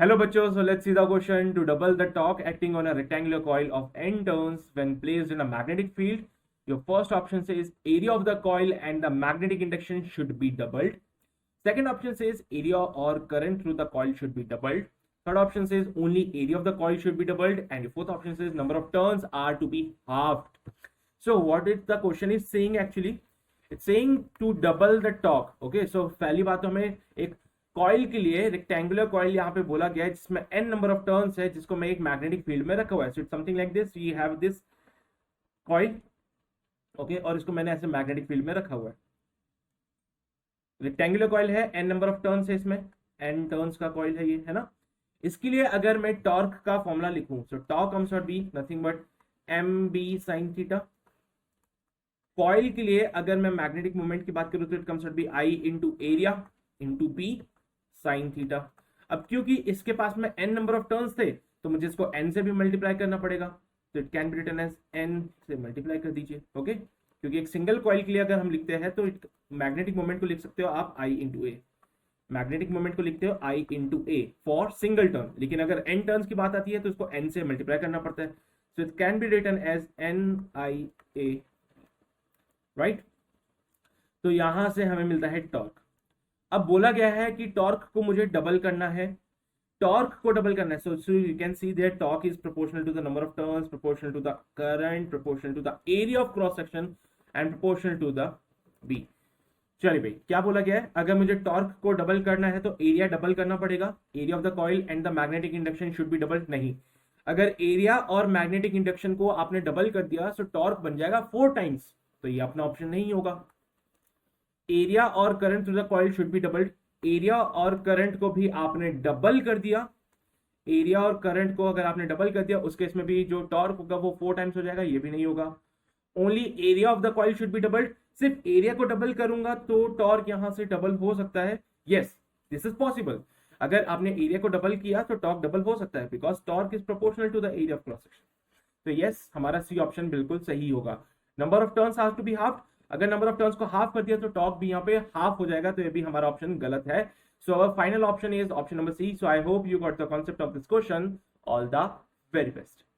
Hello bachcho, so let's see the question. To double the torque acting on a rectangular coil of n turns when placed in a magnetic field, your first option says area of the coil and the magnetic induction should be doubled. Second option says area or current through the coil should be doubled. Third option says only area of the coil should be doubled, and the fourth option says number of turns are to be halved. So what is the question is saying actually? It's saying to double the torque. Okay, so पहली बात तो हमें एक coil के लिए rectangular coil यहाँ पे बोला गया है जिसमें n नंबर ऑफ टर्न्स है, जिसको मैं एक मैग्नेटिक फील्ड में रखा हुआ है. So it's something like this, you have this coil, okay, और इसको मैंने ऐसे मैग्नेटिक फील्ड में रखा हुआ है. रेक्टेंगुलर कॉइल है, n नंबर ऑफ टर्न्स है, इसमें n टर्न्स का कॉइल है ये, है ना. इसके लिए अगर मैं टॉर्क का फॉर्मूला लिखूं, सो torque comes out be nothing but mb sin theta. Coil के लिए अगर मैं मैग्नेटिक मोमेंट की बात करूं तो it comes out be I into area into b sine theta. अब क्योंकि इसके पास में n नंबर ऑफ टर्न्स थे तो मुझे इसको n से भी मल्टीप्लाई करना पड़ेगा, तो it can be written as n से मल्टीप्लाई कर दीजिए. ओके, क्योंकि एक सिंगल कॉइल के लिए अगर हम लिखते हैं तो मैग्नेटिक मोमेंट को लिख सकते हो आप I into A, magnetic moment को लिखते हो I into A for single turn. लेकिन अगर n टर्न्स की बात आती है तो इसको n से मल्टीप्लाई करना पड़ता है, so it can be written as NIA, right. तो यहां से हमें मिलता है टॉर्क. अब बोला गया है कि टॉर्क को मुझे डबल करना है, टॉर्क को डबल करना है. So you can see there torque is proportional to the number of turns, proportional to the current, proportional to the area of cross section and proportional to the B. चलिए भाई, क्या बोला गया है? अगर मुझे टॉर्क को डबल करना है तो एरिया डबल करना पड़ेगा. Area of the coil and the magnetic induction should be double. नहीं, अगर एरिया और मैग्नेटिक इंडक्शन को आपने डबल कर दिया तो टॉर्क बन जाएगा 4 टाइम्स, तो ये अपना ऑप्शन नहीं होगा. एरिया और current through the coil should be doubled. Area और करंट को भी आपने डबल कर दिया, एरिया और करंट को अगर आपने डबल कर दिया उस केस में भी जो टॉर्क होगा वो 4 टाइम्स हो जाएगा, ये भी नहीं होगा. Only area of the coil should be doubled. सिर्फ एरिया को डबल करूंगा तो टॉर्क यहां से डबल हो सकता है. Yes, this is possible. अगर आपने एरिया को डबल किया तो टॉर्क डबल हो सकता है, because torque is proportional to the area of cross section. तो यस, हमारा सी ऑप्शन बिल्कुल सही होगा. Number of turns have to be half. अगर नंबर ऑफ टर्न्स को हाफ कर दिया तो टॉर्क भी यहाँ पे हाफ हो जाएगा, तो ये भी हमारा ऑप्शन गलत है. So our final option is option number C. So I hope you got the concept of this question. All the very best.